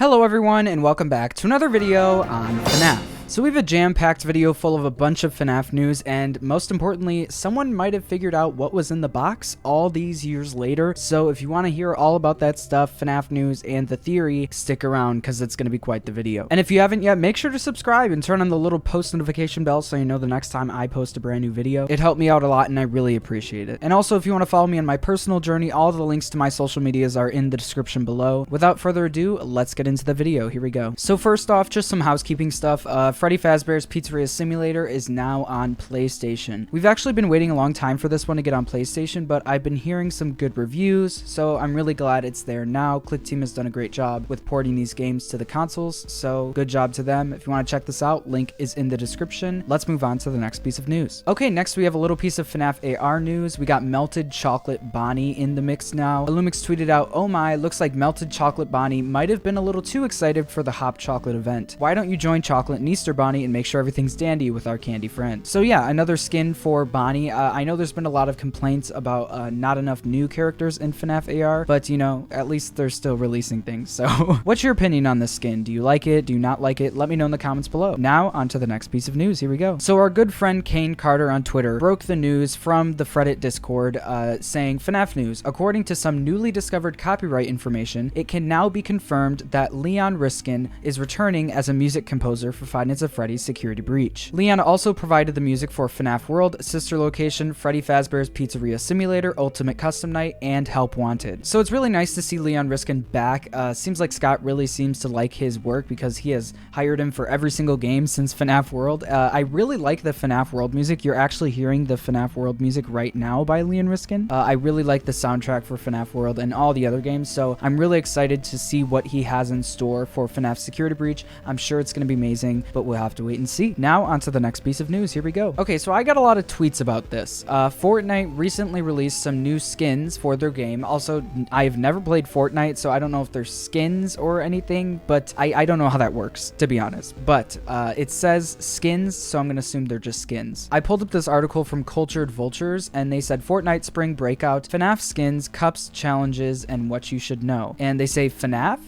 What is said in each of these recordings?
Hello everyone and welcome back to another video on FNAF. So we have a jam-packed video full of a bunch of FNAF news, and most importantly, someone might have figured out what was in the box all these years later. So if you want to hear all about that stuff, FNAF news, and the theory, stick around because it's going to be quite the video. And if you haven't yet, make sure to subscribe and turn on the little post notification bell so you know the next time I post a brand new video. It helped me out a lot and I really appreciate it. And also, if you want to follow me on my personal journey, all the links to my social medias are in the description below. Without further ado, let's get into the video. Here we go. So first off, just some housekeeping stuff. Freddy Fazbear's Pizzeria Simulator is now on PlayStation. We've actually been waiting a long time for this one to get on PlayStation, but I've been hearing some good reviews, so I'm really glad it's there now. Click Team has done a great job with porting these games to the consoles, so good job to them. If you want to check this out, link is in the description. Let's move on to the next piece of news. Okay, next we have a little piece of FNAF AR news. We got Melted Chocolate Bonnie in the mix now. Illumix tweeted out, "Oh my, looks like Melted Chocolate Bonnie might have been a little too excited for the Hop Chocolate event. Why don't you join Chocolate and Easter Bonnie and make sure everything's dandy with our candy friend?" So yeah, another skin for Bonnie. I know there's been a lot of complaints about not enough new characters in FNAF AR, but you know, at least they're still releasing things. So what's your opinion on this skin? Do you like it? Do you not like it? Let me know in the comments below. Now on to the next piece of news. Here we go. So our good friend Kane Carter on Twitter broke the news from the Reddit Discord saying, "FNAF news. According to some newly discovered copyright information, it can now be confirmed that Leon Riskin is returning as a music composer for Five Nights at Freddy's Security Breach. Leon also provided the music for FNAF World, Sister Location, Freddy Fazbear's Pizzeria Simulator, Ultimate Custom Night, and Help Wanted." So it's really nice to see Leon Riskin back. Seems like Scott really seems to like his work because he has hired him for every single game since FNAF World. I really like the FNAF World music. You're actually hearing the FNAF World music right now by Leon Riskin. I really like the soundtrack for FNAF World and all the other games, so I'm really excited to see what he has in store for FNAF Security Breach. I'm sure it's going to be amazing, but we'll have to wait and see. Now on to the next piece of news. Here we go. Okay, so I got a lot of tweets about this. Fortnite recently released some new skins for their game. Also, I've never played Fortnite, so I don't know if they're skins or anything, but I don't know how that works, to be honest. But it says skins, so I'm going to assume they're just skins. I pulled up this article from Cultured Vultures, and they said Fortnite Spring Breakout, FNAF skins, cups, challenges, and what you should know. And they say FNAF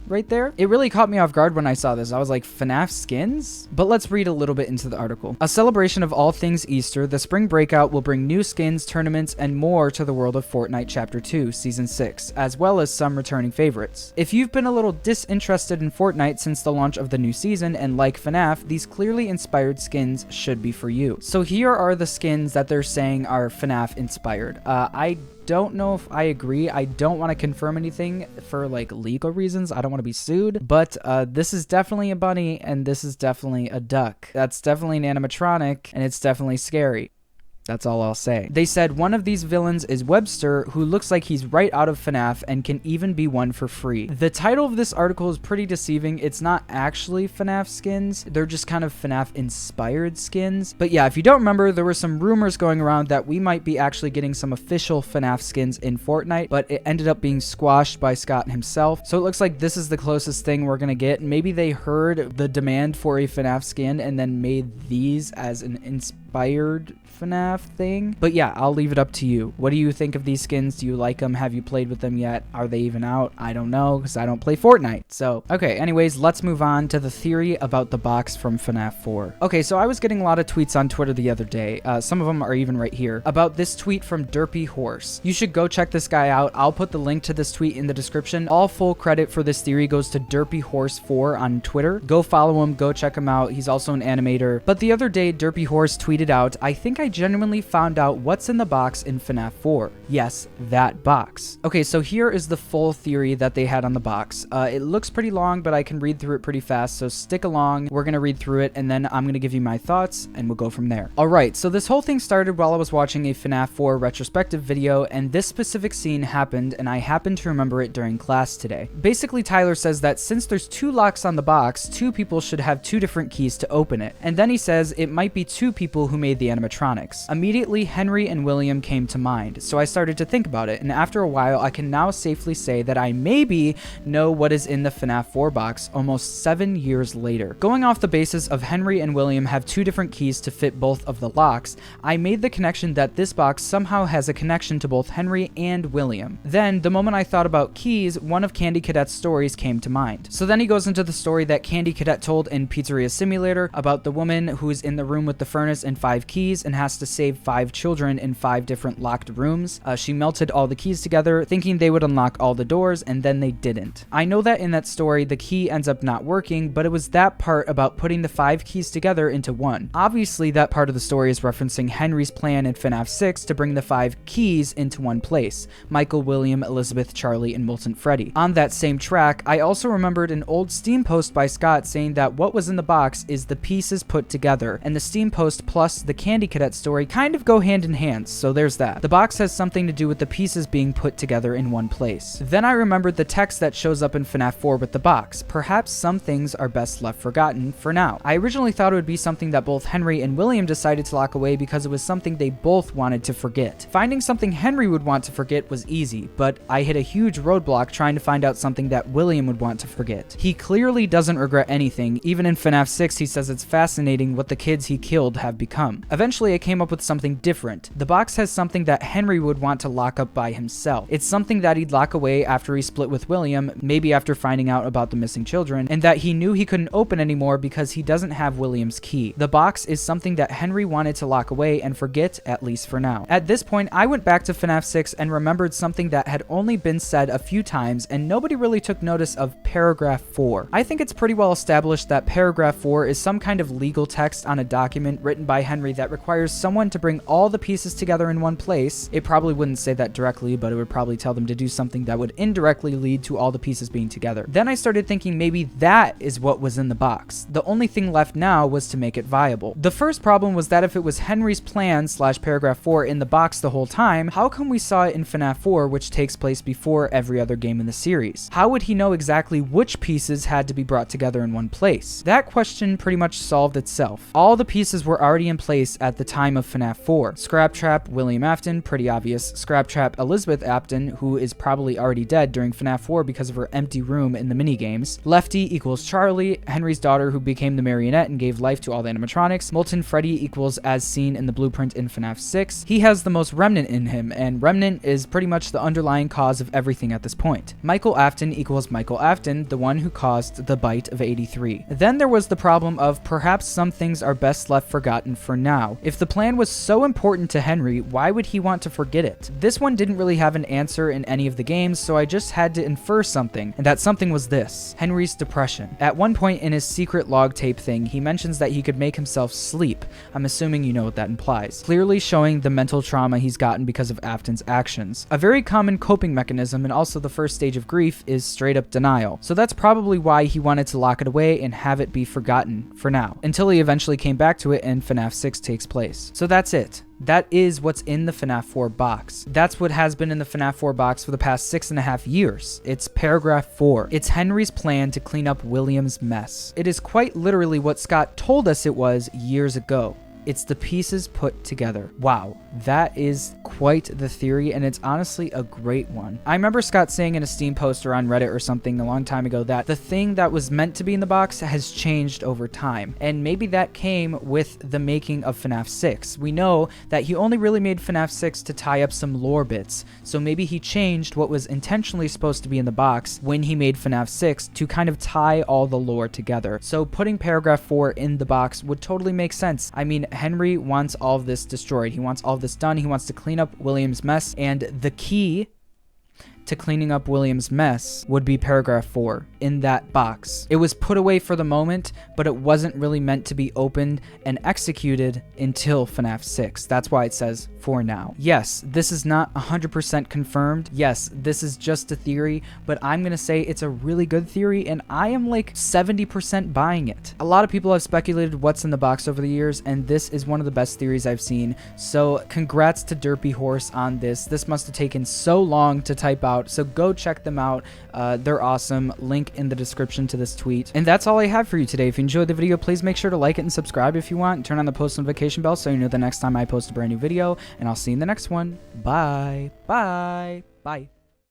right there. It really caught me off guard when I saw this. I was like, FNAF skins? But let's read a little bit into the article. A celebration of all things Easter, the Spring Breakout will bring new skins, tournaments, and more to the world of Fortnite Chapter 2, Season 6, as well as some returning favorites. If you've been a little disinterested in Fortnite since the launch of the new season and like FNAF, these clearly inspired skins should be for you. So here are the skins that they're saying are FNAF inspired. I don't know if I agree. I don't want to confirm anything for like legal reasons. I don't want to be sued, but this is definitely a bunny and this is definitely a duck. That's definitely an animatronic and it's definitely scary. That's all I'll say. They said one of these villains is Webster, who looks like he's right out of FNAF and can even be won for free. The title of this article is pretty deceiving. It's not actually FNAF skins. They're just kind of FNAF inspired skins. But yeah, if you don't remember, there were some rumors going around that we might be actually getting some official FNAF skins in Fortnite, but it ended up being squashed by Scott himself. So it looks like this is the closest thing we're gonna get. Maybe they heard the demand for a FNAF skin and then made these as an inspired FNAF thing. But yeah, I'll leave it up to you. What do you think of these skins? Do you like them? Have you played with them yet? Are they even out? I don't know because I don't play Fortnite. So, okay, anyways, let's move on to the theory about the box from FNAF 4. Okay, so I was getting a lot of tweets on Twitter the other day. Some of them are even right here about this tweet from Derpy Horse. You should go check this guy out. I'll put the link to this tweet in the description. All full credit for this theory goes to Derpy Horse 4 on Twitter. Go follow him. Go check him out. He's also an animator. But the other day, Derpy Horse tweeted out, "I think I genuinely found out what's in the box in FNAF 4. Yes, that box." Okay, so here is the full theory that they had on the box. It looks pretty long, but I can read through it pretty fast, so stick along. We're gonna read through it, and then I'm gonna give you my thoughts, and we'll go from there. Alright, so this whole thing started while I was watching a FNAF 4 retrospective video, and this specific scene happened, and I happened to remember it during class today. Basically, Tyler says that since there's two locks on the box, two people should have two different keys to open it. And then he says it might be two people who who made the animatronics. Immediately, Henry and William came to mind, so I started to think about it, and after a while, I can now safely say that I maybe know what is in the FNAF 4 box almost 7 years later. Going off the basis of Henry and William have 2 different keys to fit both of the locks, I made the connection that this box somehow has a connection to both Henry and William. Then, the moment I thought about keys, one of Candy Cadet's stories came to mind. So then he goes into the story that Candy Cadet told in Pizzeria Simulator about the woman who's in the room with the furnace and 5 keys and has to save 5 children in 5 different locked rooms. She melted all the keys together, thinking they would unlock all the doors, and then they didn't. I know that in that story, the key ends up not working, but it was that part about putting the 5 keys together into one. Obviously, that part of the story is referencing Henry's plan in FNAF 6 to bring the 5 keys into one place: Michael, William, Elizabeth, Charlie, and Molten Freddy. On that same track, I also remembered an old Steam post by Scott saying that what was in the box is the pieces put together, and the Steam post plus the Candy Cadet story kind of go hand in hand, so there's that. The box has something to do with the pieces being put together in one place. Then I remembered the text that shows up in FNAF 4 with the box: perhaps some things are best left forgotten for now. I originally thought it would be something that both Henry and William decided to lock away because it was something they both wanted to forget. Finding something Henry would want to forget was easy, but I hit a huge roadblock trying to find out something that William would want to forget. He clearly doesn't regret anything. Even in FNAF 6, he says it's fascinating what the kids he killed have become. Eventually, I came up with something different. The box has something that Henry would want to lock up by himself. It's something that he'd lock away after he split with William, maybe after finding out about the missing children, and that he knew he couldn't open anymore because he doesn't have William's key. The box is something that Henry wanted to lock away and forget, at least for now. At this point, I went back to FNAF 6 and remembered something that had only been said a few times and nobody really took notice of: paragraph 4. I think it's pretty well established that paragraph 4 is some kind of legal text on a document written by Henry that requires someone to bring all the pieces together in one place. It probably wouldn't say that directly, but it would probably tell them to do something that would indirectly lead to all the pieces being together. Then I started thinking maybe that is what was in the box. The only thing left now was to make it viable. The first problem was that if it was Henry's plan / paragraph 4 in the box the whole time, how come we saw it in FNAF 4, which takes place before every other game in the series? How would he know exactly which pieces had to be brought together in one place? That question pretty much solved itself. All the pieces were already in place at the time of FNAF 4. Scraptrap William Afton, pretty obvious. Scraptrap Elizabeth Afton, who is probably already dead during FNAF 4 because of her empty room in the minigames. Lefty equals Charlie, Henry's daughter who became the marionette and gave life to all the animatronics. Molten Freddy equals as seen in the blueprint in FNAF 6. He has the most remnant in him, and remnant is pretty much the underlying cause of everything at this point. Michael Afton equals Michael Afton, the one who caused the bite of 83. Then there was the problem of perhaps some things are best left forgotten for now. If the plan was so important to Henry, why would he want to forget it? This one didn't really have an answer in any of the games, so I just had to infer something, and that something was this: Henry's depression. At one point in his secret log tape thing, he mentions that he could make himself sleep. I'm assuming you know what that implies. Clearly showing the mental trauma he's gotten because of Afton's actions. A very common coping mechanism and also the first stage of grief is straight up denial. So that's probably why he wanted to lock it away and have it be forgotten for now, until he eventually came back to it and FNAF 6 takes place. So that's it. That is what's in the FNAF 4 box. That's what has been in the FNAF 4 box for the past 6.5 years. It's paragraph 4. It's Henry's plan to clean up William's mess. It is quite literally what Scott told us it was years ago. It's the pieces put together. Wow, that is quite the theory, and it's honestly a great one. I remember Scott saying in a Steam post or on Reddit or something a long time ago that the thing that was meant to be in the box has changed over time, and maybe that came with the making of FNAF 6. We know that he only really made FNAF 6 to tie up some lore bits, so maybe he changed what was intentionally supposed to be in the box when he made FNAF 6 to kind of tie all the lore together. So putting paragraph 4 in the box would totally make sense. I mean, Henry wants all of this destroyed. He wants all of this done. He wants to clean up William's mess, and the key to cleaning up William's mess would be paragraph 4 in that box. It was put away for the moment, but it wasn't really meant to be opened and executed until FNAF 6. That's why it says for now. Yes, this is not 100% confirmed. Yes, this is just a theory, but I'm gonna say it's a really good theory, and I am like 70% buying it. A lot of people have speculated what's in the box over the years, and this is one of the best theories I've seen. So congrats to Derpy Horse on this. This must have taken so long to type out out. So go check them out. They're awesome. Link in the description to this tweet. And that's all I have for you today. If you enjoyed the video, please make sure to like it and subscribe if you want. And turn on the post notification bell so you know the next time I post a brand new video. And I'll see you in the next one. Bye. Bye. Bye.